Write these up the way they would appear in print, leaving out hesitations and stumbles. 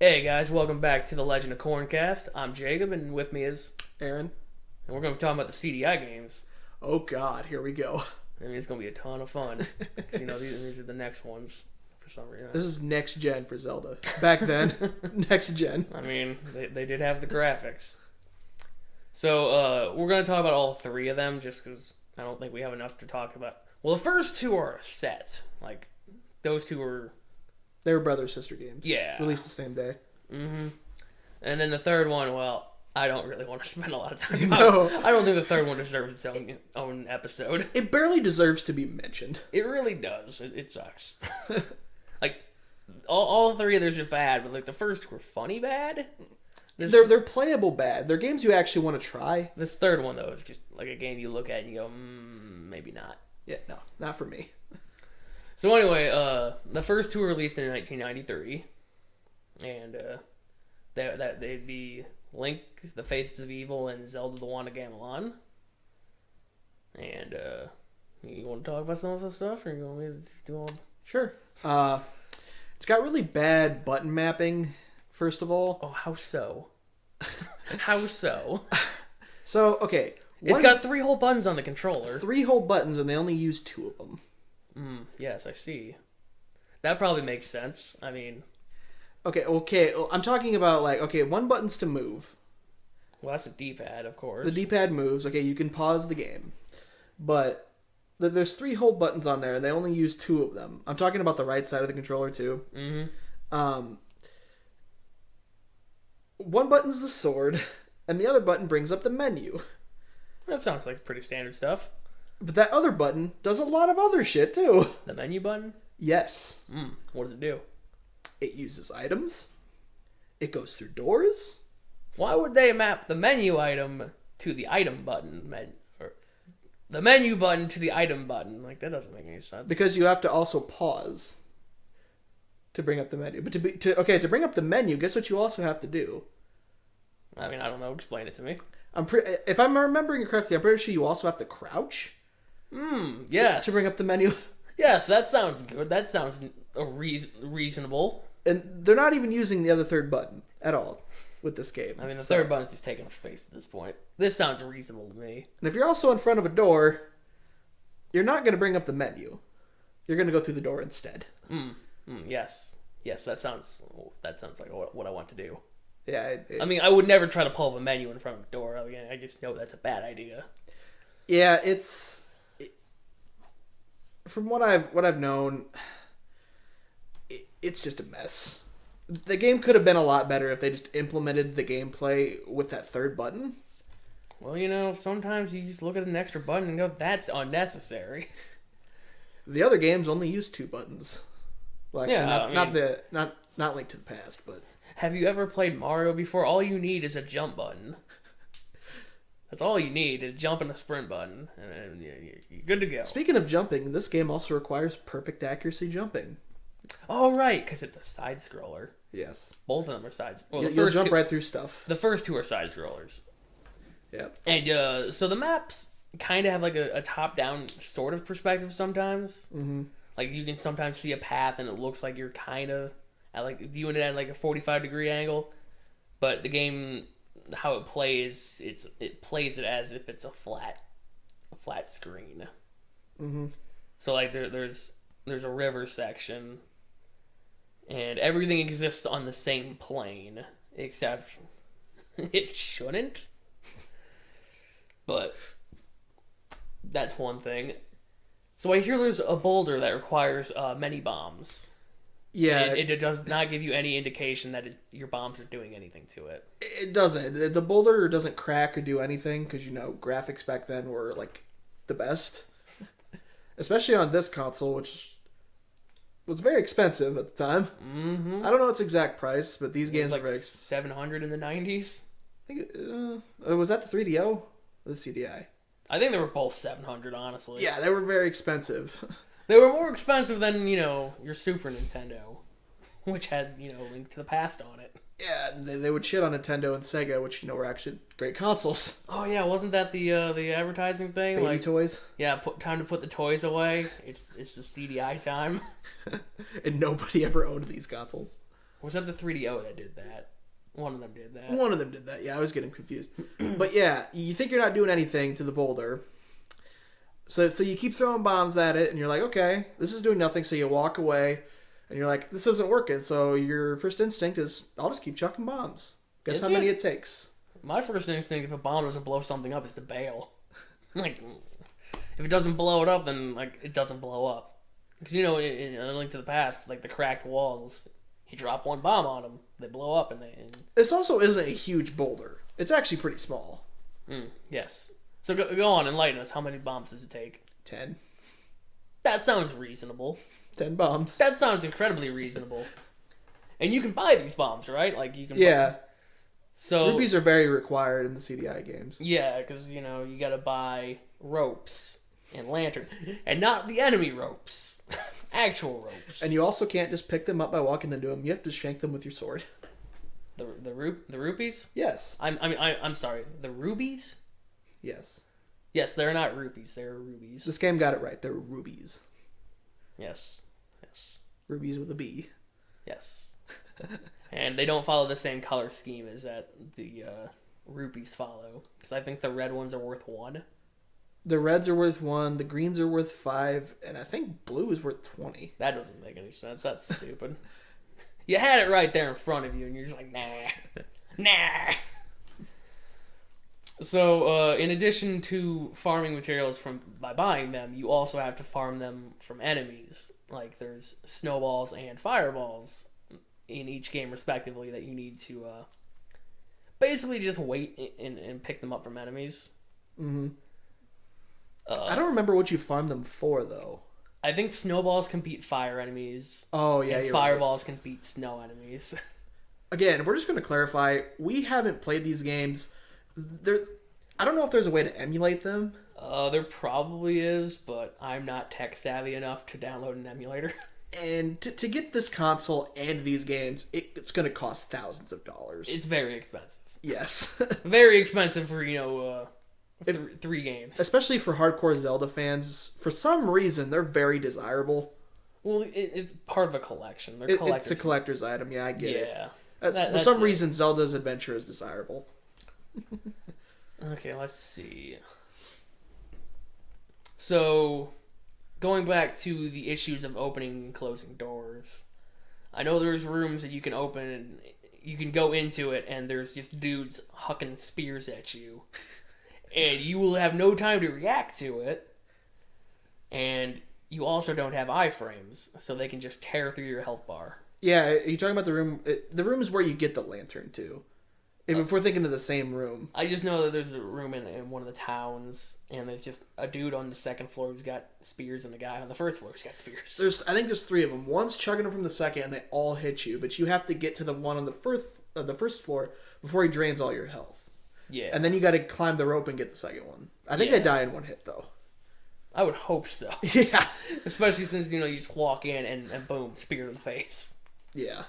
Hey guys, welcome back to the Legend of Corncast. I'm Jacob, and with me is Aaron. and we're going to be talking about the CDI games. Oh God, here we go. I mean, it's going to be a ton of fun. These are the next ones for some reason. This is next gen for Zelda. Back then, next gen. I mean, they did have the graphics. So we're going to talk about all three of them, just because I don't think we have enough to talk about. Well, the first two are set. Like, those two are... They were brother sister games. Yeah. Released the same day. Mm-hmm. And then the third one, well, I don't really want to spend a lot of time No. I don't think the third one deserves its own episode. It barely deserves to be mentioned. It really does. It sucks. Like, all three of those are bad, but like the first two were funny bad. They're playable bad. They're games you actually want to try. This third one, though, is just like a game you look at and you go, maybe not. Yeah, no, not for me. So anyway, the first two were released in 1993, and they'd be Link, the Faces of Evil, and Zelda, the Wand of Gamelon. And you want to talk about some of this stuff, or you want me to just do all? Sure. It's got really bad button mapping. First of all. Oh, how so? How so? So okay, It's got 3 whole buttons on the controller. 3 whole buttons, and they only use 2 of them. Yes, I see. That probably makes sense. I mean... Okay. I'm talking about, like, okay, 1 button's to move. Well, that's a D-pad, of course. The D-pad moves. Okay, you can pause the game. But there's 3 whole buttons on there, and they only use 2 of them. I'm talking about the right side of the controller, too. Mm-hmm. 1 button's the sword, and the other button brings up the menu. That sounds like pretty standard stuff. But that other button does a lot of other shit, too. The menu button? Yes. What does it do? It uses items. It goes through doors. Why would they map the menu item to the item button? Or the menu button to the item button? Like, that doesn't make any sense. Because you have to also pause to bring up the menu. But to bring up the menu, guess what you also have to do? I mean, I don't know. Explain it to me. If I'm remembering it correctly, I'm pretty sure you also have to crouch. Yes. To bring up the menu. Yes, that sounds good. That sounds reasonable. And they're not even using the other third button at all with this game. I mean, the third button's just taking up space at this point. This sounds reasonable to me. And if you're also in front of a door, you're not going to bring up the menu. You're going to go through the door instead. Yes. Yes, that sounds like what I want to do. Yeah. I mean, I would never try to pull up a menu in front of a door. I mean, I just know that's a bad idea. Yeah, from what I've known, it's just a mess. The game could have been a lot better if they just implemented the gameplay with that third button. Well, sometimes you just look at an extra button and go, "That's unnecessary." The other games only use 2 buttons. Well, actually, yeah, not Link to the Past, but have you ever played Mario before? All you need is a jump button. That's all you need, is jump and a sprint button, and you're good to go. Speaking of jumping, this game also requires perfect accuracy jumping. Oh, right, because it's a side-scroller. Yes. Both of them are sides. Well, You'll jump right through stuff. The first 2 are side-scrollers. Yeah. And so the maps kind of have like a top-down sort of perspective sometimes. Mm-hmm. Like, you can sometimes see a path, and it looks like you're kind of viewing it at like a 45-degree angle. But the game... how it plays, it plays it as if it's a flat screen. Mm-hmm. So like there's a river section, and everything exists on the same plane, except it shouldn't. But that's one thing. So I hear there's a boulder that requires many bombs. Yeah. It does not give you any indication that your bombs are doing anything to it. It doesn't. The boulder doesn't crack or do anything because, graphics back then were, like, the best. Especially on this console, which was very expensive at the time. Mm-hmm. I don't know its exact price, but these games were like $700 in the 90s. I think was that the 3DO or the CDI? I think they were both $700, honestly. Yeah, they were very expensive. They were more expensive than, your Super Nintendo, which had, Link to the Past on it. Yeah, and they would shit on Nintendo and Sega, which, were actually great consoles. Oh, yeah, wasn't that the advertising thing? Baby toys? Yeah, time to put the toys away. It's the CDI time. And nobody ever owned these consoles. Was that the 3DO that did that? One of them did that. One of them did that. Yeah, I was getting confused. But yeah, you think you're not doing anything to the boulder. So you keep throwing bombs at it, and you're like, okay, this is doing nothing. So you walk away, and you're like, this isn't working. So your first instinct is, I'll just keep chucking bombs. Guess how many it takes. My first instinct, if a bomb doesn't blow something up, is to bail. Like, if it doesn't blow it up, then like it doesn't blow up. Because in A Link to the Past, like the cracked walls, you drop one bomb on them, they blow up, and This also isn't a huge boulder. It's actually pretty small. Yes. So go on, enlighten us. How many bombs does it take? 10. That sounds reasonable. 10 bombs. That sounds incredibly reasonable. And you can buy these bombs, right? Like you can. Yeah. So rupees are very required in the CDI games. Yeah, because you gotta buy ropes and lantern, and not the enemy ropes, actual ropes. And you also can't just pick them up by walking into them. You have to shank them with your sword. The rupees? Yes. I'm sorry. The rubies? Yes. Yes, they're not rupees. They're rubies. This game got it right. They're rubies. Yes. Rubies with a B. Yes. And they don't follow the same color scheme as that the rupees follow. Because I think the red ones are worth 1. The reds are worth 1. The greens are worth 5. And I think blue is worth 20. That doesn't make any sense. That's stupid. You had it right there in front of you, and you're just like, nah. So, in addition to farming materials by buying them, you also have to farm them from enemies. Like, there's snowballs and fireballs in each game, respectively, that you need to basically just wait and pick them up from enemies. Mm-hmm. I don't remember what you farm them for, though. I think snowballs can beat fire enemies. Oh, yeah, and fireballs can beat snow enemies. Again, we're just going to clarify, we haven't played these games. I don't know if there's a way to emulate them. There probably is, but I'm not tech savvy enough to download an emulator. And to get this console and these games, it's going to cost thousands of dollars. It's very expensive. Yes. Very expensive for, 3 games. Especially for hardcore Zelda fans. For some reason, they're very desirable. Well, it's part of a collection. It's a collector's item. Yeah, I get it. Yeah. For some reason, Zelda's adventure is desirable. Okay, let's see. So, going back to the issues of opening and closing doors, I know there's rooms that you can open and you can go into it and there's just dudes hucking spears at you. And you will have no time to react to it. And you also don't have iframes, so they can just tear through your health bar. Yeah, are you talking about the room? The room is where you get the lantern, too. If we're thinking of the same room. I just know that there's a room in one of the towns, and there's just a dude on the second floor who's got spears, and a guy on the first floor who's got spears. I think there's 3 of them. One's chugging them from the second, and they all hit you, but you have to get to the one on the first floor before he drains all your health. Yeah. And then you got to climb the rope and get the second one. I think they die in one hit, though. I would hope so. Yeah. Especially since, you just walk in and boom, spear to the face. Yeah.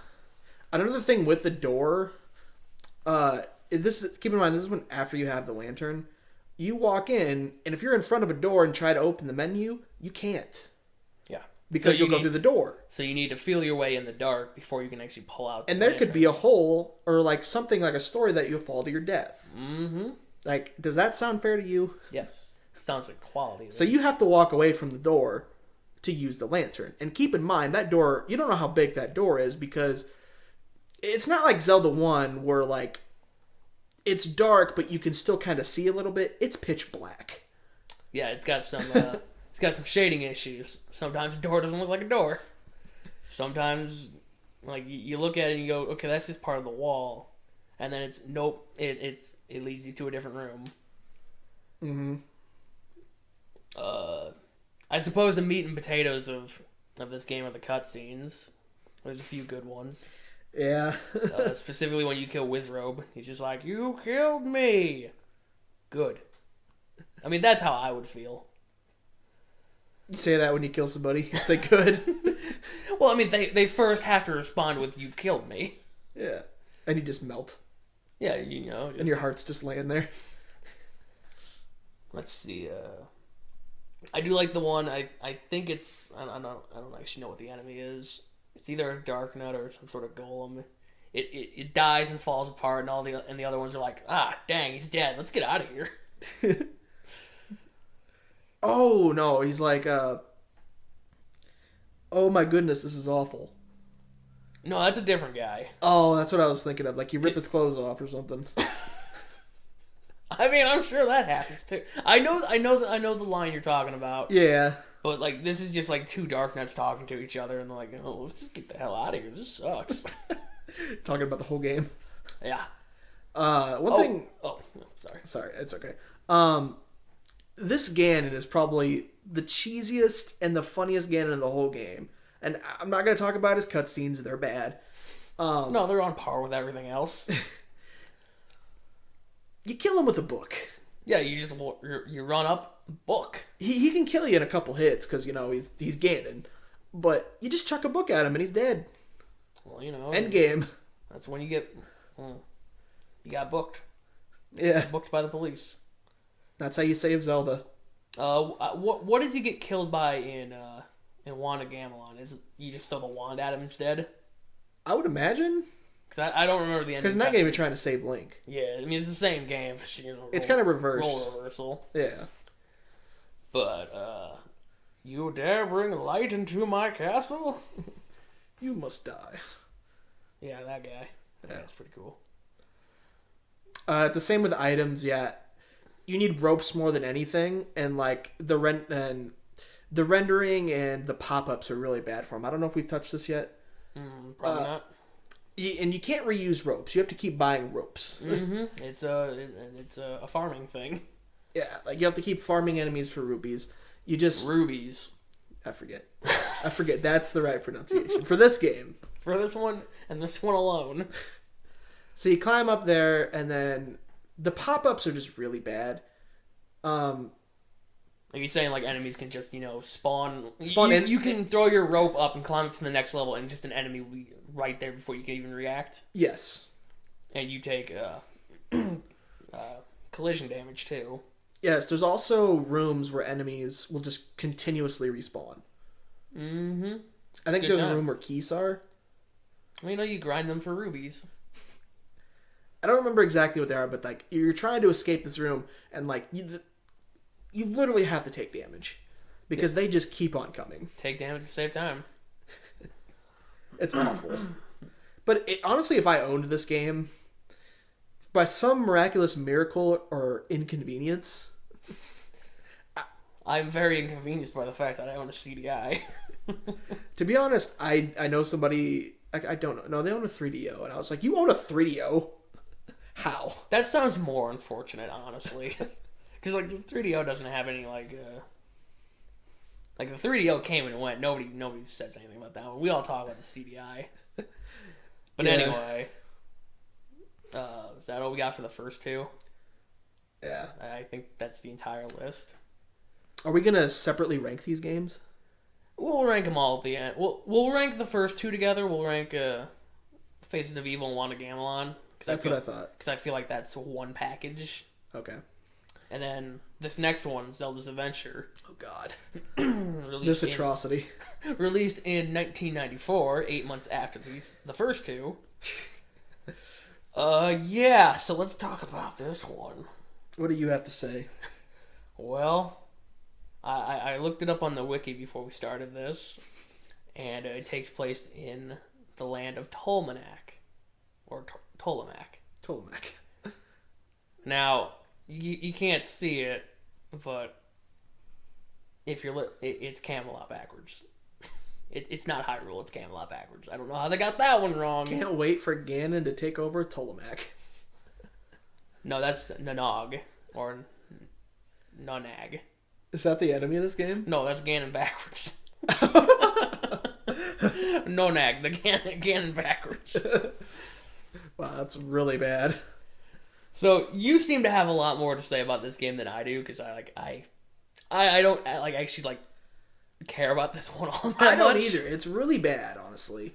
Another thing with the door, keep in mind, this is when after you have the lantern, you walk in, and if you're in front of a door and try to open the menu, you can't. Yeah. Because you'll go through the door. So you need to feel your way in the dark before you can actually pull out the lantern. Could be a hole, or like something like a story that you'll fall to your death. Mm-hmm. Like, does that sound fair to you? Yes. Sounds like quality. So you have to walk away from the door to use the lantern. And keep in mind, that door, you don't know how big that door is, because it's not like Zelda 1 where, like, it's dark, but you can still kind of see a little bit. It's pitch black. Yeah, it's got some shading issues. Sometimes the door doesn't look like a door. Sometimes, like, you look at it and you go, okay, that's just part of the wall. And then it's, nope, it leads you to a different room. Mm-hmm. I suppose the meat and potatoes of this game are the cutscenes. There's a few good ones. Yeah. Specifically when you kill Wizrobe. He's just like, you killed me! Good. I mean, that's how I would feel. You say that when you kill somebody? You say good? Well, I mean, they first have to respond with, you've killed me. Yeah. And you just melt. Yeah, Just... And your heart's just laying there. Let's see, I do like the one, I think it's, I don't actually know what the enemy is. It's either a Dark Nut or some sort of golem. It dies and falls apart, and the other ones are like, ah, dang, he's dead. Let's get out of here. Oh no, he's like, oh my goodness, this is awful. No, that's a different guy. Oh, that's what I was thinking of. Like you rip his clothes off or something. I mean, I'm sure that happens too. I know the line you're talking about. Yeah. But like, this is just like two Dark Nuts talking to each other, and they're like, "Oh, let's just get the hell out of here. This sucks." Talking about the whole game. Yeah. One thing. Oh, no, sorry. Sorry, it's okay. This Ganon is probably the cheesiest and the funniest Ganon in the whole game. And I'm not going to talk about his cutscenes, they're bad. No, they're on par with everything else. You kill him with a book. Yeah, you run up, book. He can kill you in a couple hits because, he's Ganon. But you just chuck a book at him and he's dead. Well, End game. That's when you got booked. Yeah. Booked by the police. That's how you save Zelda. What does he get killed by in Wand of Gamelon? Is it you just throw the wand at him instead? I would imagine. Because I don't remember the end. Because in that game, you're trying to save Link. Yeah, I mean it's the same game. It's kind of reversed. Role reversal. Yeah. But you dare bring light into my castle? You must die. Yeah, that guy. Yeah. That's pretty cool. The same with items. Yeah, you need ropes more than anything, and like the rendering and the pop-ups are really bad for them. I don't know if we've touched this yet. Probably not. And you can't reuse ropes. You have to keep buying ropes. Mm-hmm. It's a farming thing. Yeah, like you have to keep farming enemies for rubies. You just rubies. I forget. That's the right pronunciation for this game. For this one and this one alone. So you climb up there, and then the pop-ups are just really bad. Like you're saying, like enemies can just spawn. You can throw your rope up and climb up to the next level, and just an enemy will be right there before you can even react. Yes. And you take collision damage too. Yes, there's also rooms where enemies will just continuously respawn. Mm-hmm. I think there's a room where keys are. Well, you grind them for rubies. I don't remember exactly what they are, but like you're trying to escape this room, and like you literally have to take damage because they just keep on coming. Take damage to save time. It's awful. But honestly, if I owned this game, by some miraculous miracle or inconvenience, I'm very inconvenienced by the fact that I own a CDI. To be honest, I know somebody. I don't know. No, they own a 3DO, and I was like, "You own a 3DO? How?" That sounds more unfortunate, honestly. Because like the 3DO doesn't have any like the 3DO came and went. Nobody says anything about that one. We all talk about the CDI. But anyway, is that all we got for the first two? Yeah, I think that's the entire list. Are we gonna separately rank these games? We'll rank them all at the end. We'll rank the first two together. We'll rank Faces of Evil and Wand of Gamelon. That's what I thought. Because I feel like that's one package. Okay. And then this next one, Zelda's Adventure. Oh God. This atrocity. Released in 1994, 8 months after the first two. Yeah. So let's talk about this one. What do you have to say? Well, I looked it up on the wiki before we started this, and it takes place in the land of Tolmanac, or Tolemac. Tolemac. Now, you can't see it, but if you're it's Camelot backwards. It's not Hyrule, it's Camelot backwards. I don't know how they got that one wrong. Can't wait for Ganon to take over Tolemac. No, that's Nanog, or Nonag. Is that the enemy of this game? No, that's Ganon backwards. Nonag, the Ganon backwards. Wow, that's really bad. So you seem to have a lot more to say about this game than I do, because I don't actually care about this one all that much. I don't either. It's really bad, honestly.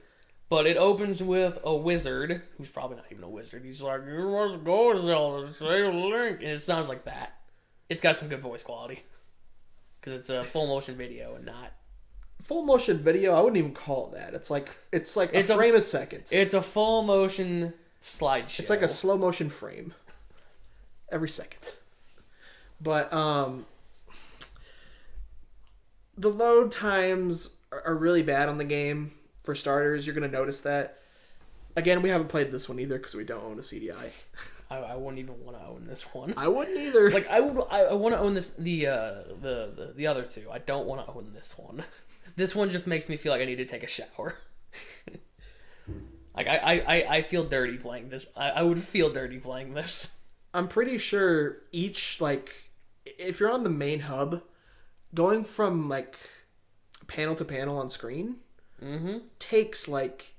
But it opens with a wizard, who's probably not even a wizard. He's like, "You must go, Zelda, save Link," and it sounds like that. It's got some good voice quality, because it's a full motion video and not full motion video, I wouldn't even call it that. It's like a frame a second. It's a full motion slideshow. It's like a slow motion frame every second. But the load times are really bad on the game. For starters, you're going to notice that. Again, we haven't played this one either because we don't own a CDI. I wouldn't even want to own this one. I wouldn't either. Like I want to own this the other two. I don't want to own this one. This one just makes me feel like I need to take a shower. Like I feel dirty playing this. I would feel dirty playing this. I'm pretty sure each, like, if you're on the main hub, going from like panel to panel on screen takes like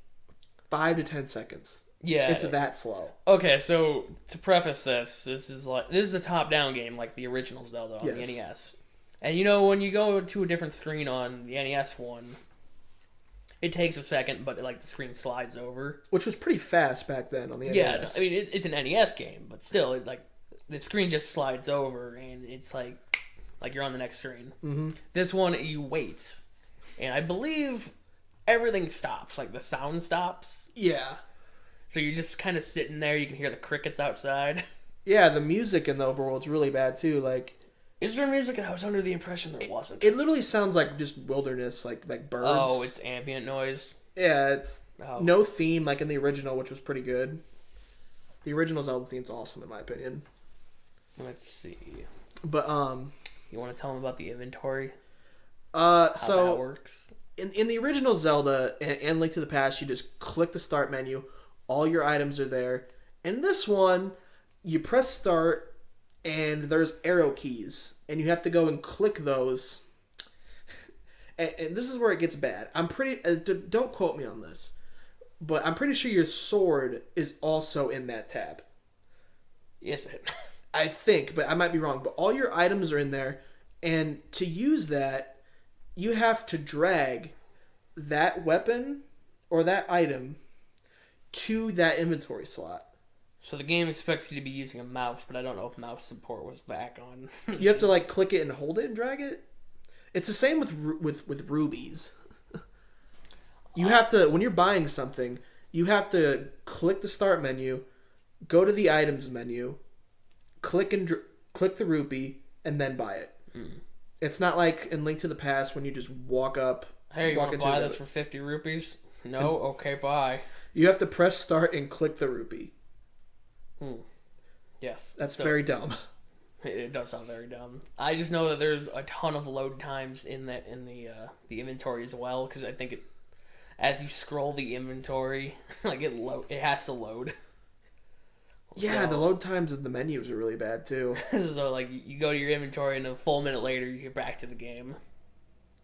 5 to 10 seconds. Yeah, it's that slow. Okay, so to preface this is a top-down game like the original Zelda on the NES. And you know, when you go to a different screen on the NES one, it takes a second, but like the screen slides over, which was pretty fast back then on the NES. Yeah, I mean it's an NES game, but still, like the screen just slides over, and it's like you're on the next screen. Mm-hmm. This one you wait, and I believe everything stops, like the sound stops. Yeah. So you're just kind of sitting there. You can hear the crickets outside. Yeah, the music in the overworld's really bad too. Like, is there music? And I was under the impression there wasn't. It literally sounds like just wilderness, like birds. Oh, it's ambient noise. Yeah, it's no theme like in the original, which was pretty good. The original Zelda theme's awesome in my opinion. Let's see. But you want to tell them about the inventory? How so that works. In the original Zelda and Link to the Past, you just click the start menu. All your items are there. In this one, you press start, and there's arrow keys, and you have to go and click those. And this is where it gets bad. I'm pretty. Don't quote me on this, but I'm pretty sure your sword is also in that tab. Is it? I think, but I might be wrong. But all your items are in there, and to use that, you have to drag that weapon or that item to that inventory slot. So the game expects you to be using a mouse, but I don't know if mouse support was back on. You have to like click it and hold it and drag it. It's the same with rubies. You have to, when you're buying something, you have to click the start menu, go to the items menu, click the rupee, and then buy it. It's not like in Link to the Past when you just walk up. Hey, you want to buy this for 50 rupees? No? Okay, bye. You have to press start and click the rupee. Yes. That's very dumb. It does sound very dumb. I just know that there's a ton of load times in the inventory as well, because I think as you scroll the inventory, like it has to load. Yeah, the load times in the menus are really bad too. So like you go to your inventory and a full minute later you get back to the game.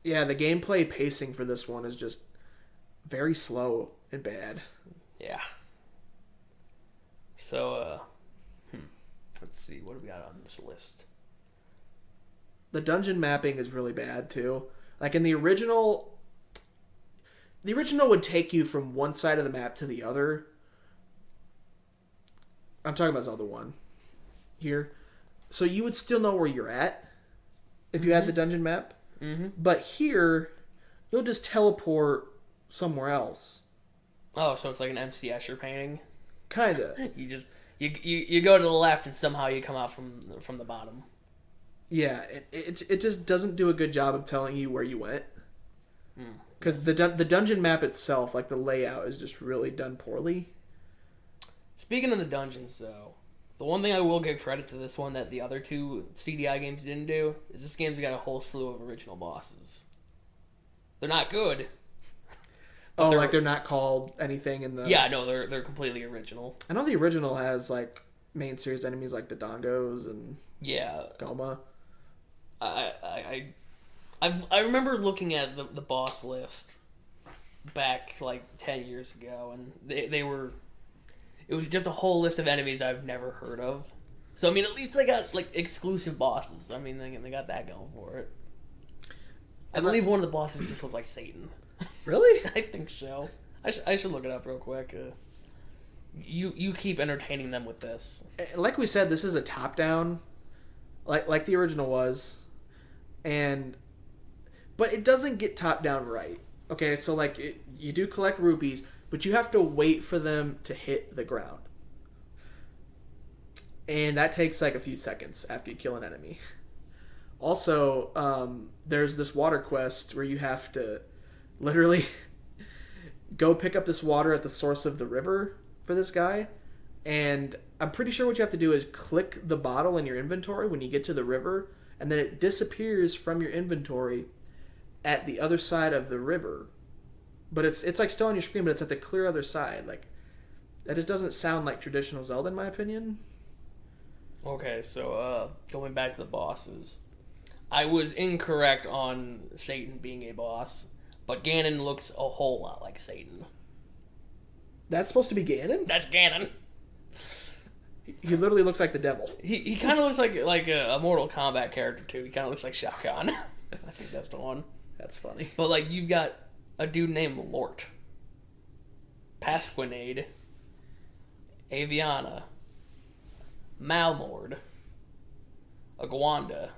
Yeah, the gameplay pacing for this one is just very slow and bad. Yeah. So, let's see, what do we got on this list? The dungeon mapping is really bad too. Like in the original would take you from one side of the map to the other. I'm talking about Zelda 1 here. So you would still know where you're at if you had the dungeon map. Mm-hmm. But here, you'll just teleport somewhere else. Oh, so it's like an MC Escher painting? Kinda. You go to the left and somehow you come out from the bottom. Yeah, it just doesn't do a good job of telling you where you went. Because the dungeon map itself, like the layout, is just really done poorly. Speaking of the dungeons, though, the one thing I will give credit to this one that the other two CDI games didn't do is this game's got a whole slew of original bosses. They're not good. Oh, like they're not called anything in the... Yeah, no, they're completely original. I know the original has like main series enemies like the Dongos and Goma. I remember looking at the boss list back like 10 years ago, and they were... It was just a whole list of enemies I've never heard of. So, I mean, at least they got, like, exclusive bosses. I mean, they got that going for it. I believe one of the bosses just looked like Satan. Really? I think so. I should look it up real quick. You keep entertaining them with this. Like we said, this is a top-down, like the original was. And but it doesn't get top down right. Okay, so like you do collect rupees, but you have to wait for them to hit the ground. And that takes like a few seconds after you kill an enemy. Also, there's this water quest where you have to literally go pick up this water at the source of the river for this guy. And I'm pretty sure what you have to do is click the bottle in your inventory when you get to the river, and then it disappears from your inventory at the other side of the river. But it's like still on your screen, but it's at the clear other side. Like, that just doesn't sound like traditional Zelda, in my opinion. Okay, so going back to the bosses, I was incorrect on Satan being a boss, but Ganon looks a whole lot like Satan. That's supposed to be Ganon? That's Ganon. He literally looks like the devil. He kind of looks like a Mortal Kombat character too. He kind of looks like Shao Kahn. I think that's the one. That's funny. But like you've got a dude named Lort, Pasquinade, Aviana, Malmord, Agwanda,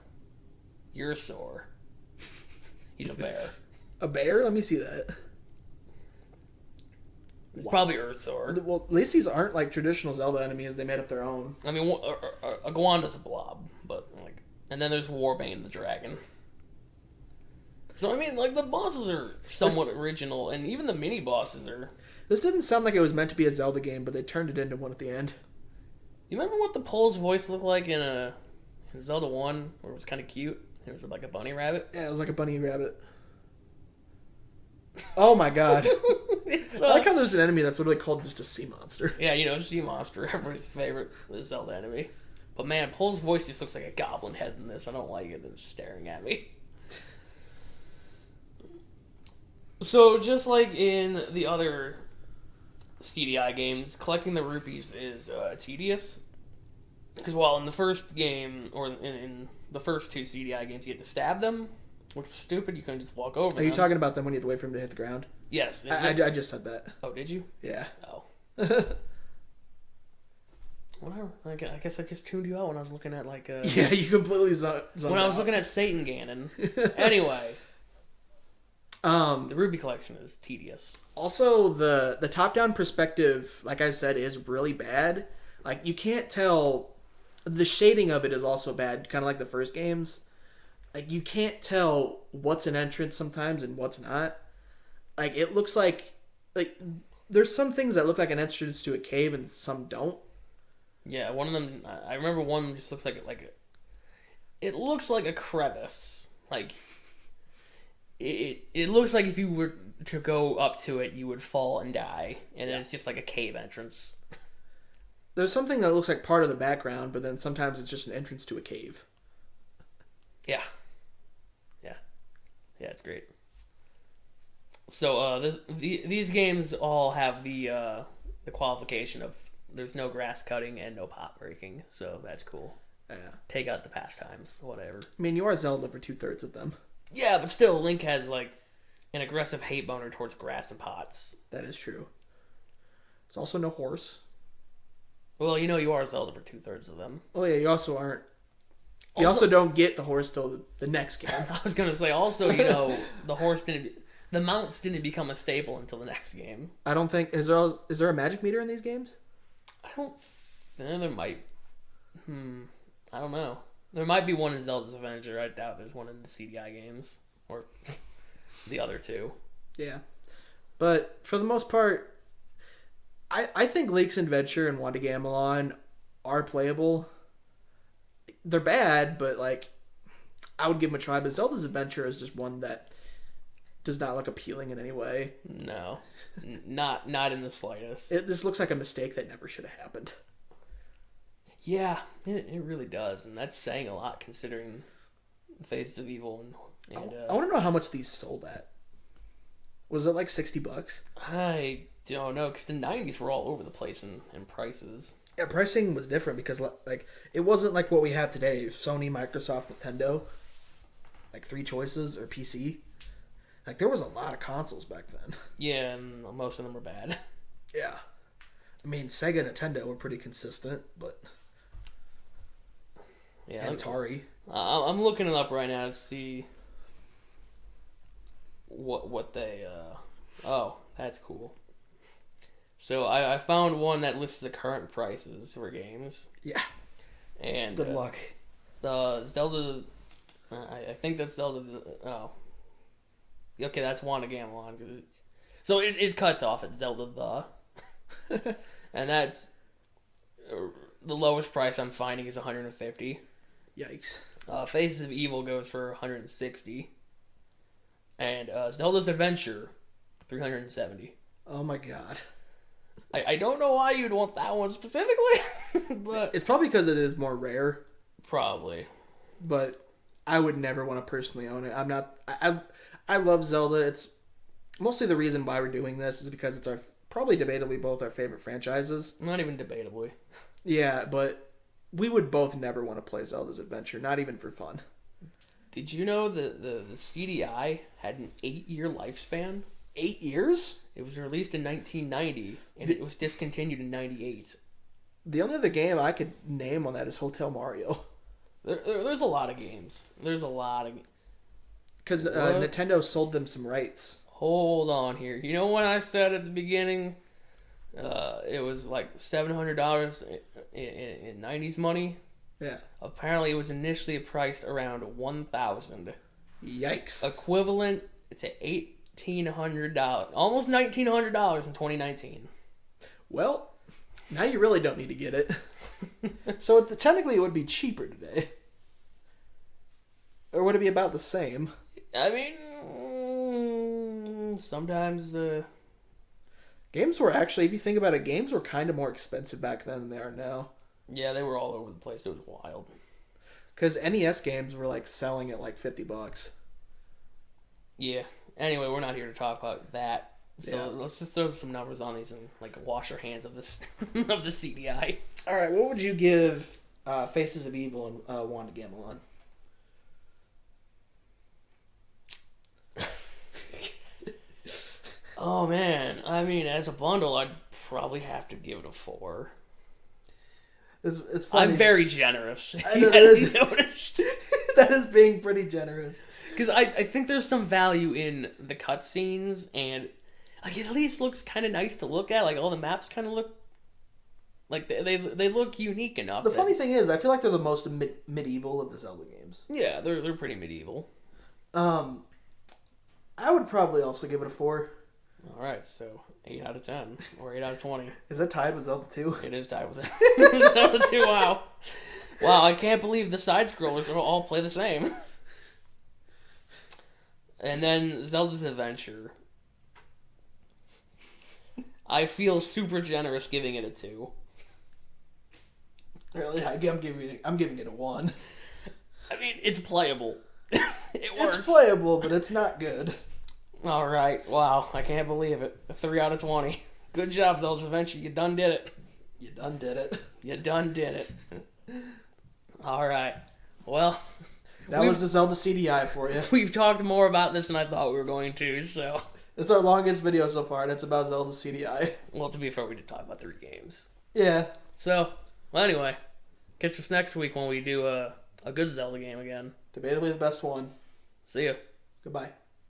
Ursor. He's a bear. A bear? Let me see that. It's probably Ursor. Well, at least these aren't like traditional Zelda enemies. They made up their own. I mean, Agwanda's a blob, but like, and then there's Warbane the dragon. So I mean, like the bosses are somewhat original, and even the mini bosses are. This didn't sound like it was meant to be a Zelda game, but they turned it into one at the end. You remember what the Pole's voice looked like in Zelda 1, where it was kind of cute? It was like a bunny rabbit. Yeah, it was like a bunny rabbit. Oh my god. I like how there's an enemy that's literally called just a sea monster. Yeah, you know, sea monster, everybody's favorite Zelda enemy. But man, Pole's voice just looks like a goblin head in this. I don't like it. It's staring at me. So, just like in the other CDI games, collecting the rupees is tedious. Because while in the first game, or in the first two CDI games, you had to stab them, which was stupid. You couldn't just walk over them. Are you talking about them when you have to wait for them to hit the ground? Yes. I just said that. Oh, did you? Yeah. Oh. Whatever. I guess I just tuned you out when I was looking at like... yeah, you completely zoned when I was looking at Satan Ganon. Anyway... the ruby collection is tedious. Also, the top-down perspective, like I said, is really bad. Like, you can't tell... The shading of it is also bad, kind of like the first games. Like, you can't tell what's an entrance sometimes and what's not. Like, it looks like... there's some things that look like an entrance to a cave and some don't. Yeah, one of them... I remember one just looks like it looks like a crevice. Like... It looks like if you were to go up to it, you would fall and die. And then it's just like a cave entrance. There's something that looks like part of the background, but then sometimes it's just an entrance to a cave. Yeah. Yeah. Yeah, it's great. So these games all have the qualification of there's no grass cutting and no pot breaking. So that's cool. Yeah. Take out the pastimes, whatever. I mean, you are Zelda for 2/3 of them. Yeah, but still, Link has, like, an aggressive hate boner towards grass and pots. That is true. There's also no horse. Well, you know you are Zelda for 2/3 of them. Oh, yeah, you also aren't. You also don't get the horse till the next game. I was going to say, also, you know, the mounts didn't become a staple until the next game. I don't think... Is there a magic meter in these games? I don't think there might... I don't know. There might be one in Zelda's Adventure. I doubt there's one in the CDI games. Or the other two. Yeah. But for the most part, I think Link's Adventure and Wanda Gamelon are playable. They're bad, but like I would give them a try. But Zelda's Adventure is just one that does not look appealing in any way. No. Not in the slightest. This looks like a mistake that never should have happened. Yeah, it really does, and that's saying a lot considering the Faces of Evil and I want to know how much these sold at. Was it like $60? I don't know, because the 90s were all over the place in prices. Yeah, pricing was different because like it wasn't like what we have today. Sony, Microsoft, Nintendo, like 3 choices or PC. Like there was a lot of consoles back then. Yeah, and most of them were bad. Yeah, I mean Sega and Nintendo were pretty consistent, but. Yeah, and Atari. I'm looking it up right now to see what they oh, that's cool. So I found one that lists the current prices for games. Yeah. And good luck. The Zelda, I think that's Zelda. Oh, okay, that's Wanda Gamelon. So it cuts off at Zelda the, and that's the lowest price I'm finding is 150. Yikes. Faces of Evil goes for 160, and Zelda's Adventure, 370. Oh my god. I don't know why you'd want that one specifically, but it's probably because it is more rare. Probably. But I would never want to personally own it. I'm not. I love Zelda. It's mostly the reason why we're doing this is because it's probably debatably both our favorite franchises. Not even debatably. Yeah, but we would both never want to play Zelda's Adventure, not even for fun. Did you know the CDI had an 8-year lifespan? 8 years? It was released in 1990, and it was discontinued in 98. The only other game I could name on that is Hotel Mario. There's a lot of games. There's a lot of... Because Nintendo sold them some rights. Hold on here. You know when I said at the beginning it was like $700 in 90s money? Yeah. Apparently it was initially priced around $1,000. Yikes. Equivalent to $1,800. Almost $1,900 in 2019. Well, now you really don't need to get it. So technically it would be cheaper today. Or would it be about the same? I mean, sometimes games were actually, if you think about it, games were kind of more expensive back then than they are now. Yeah, they were all over the place. It was wild. Because NES games were like selling at like $50. Yeah. Anyway, we're not here to talk about that. So yeah. Let's just throw some numbers on these and like wash our hands of this of the CDI. All right, what would you give Faces of Evil and Wanda Gamelon? Oh man, I mean, as a bundle, I'd probably have to give it a 4. It's funny. I'm very generous. I know, You noticed? That is being pretty generous. Because I think there's some value in the cutscenes, and like it at least looks kind of nice to look at. Like all the maps kind of look like they look unique enough. The funny thing is, I feel like they're the most medieval of the Zelda games. Yeah, they're pretty medieval. I would probably also give it a 4. All right, so 8 out of 10 or 8 out of 20. Is that tied with Zelda 2? It is tied with it. Zelda 2. Wow, I can't believe the side scrollers all play the same. And then Zelda's Adventure. I feel super generous giving it a 2. Really, I'm giving it a 1. I mean, it's playable. It works. It's playable, but it's not good. All right. Wow, I can't believe it. A 3 out of 20. Good job, Zelda's Adventure. You done did it. You done did it. You done did it. All right. Well, that was the Zelda CDI for you. We've talked more about this than I thought we were going to, so... It's our longest video so far, and it's about Zelda CDI. Well, to be fair, we did talk about 3 games. Yeah. So, well, anyway, catch us next week when we do a good Zelda game again. Debatably the best one. See ya. Goodbye.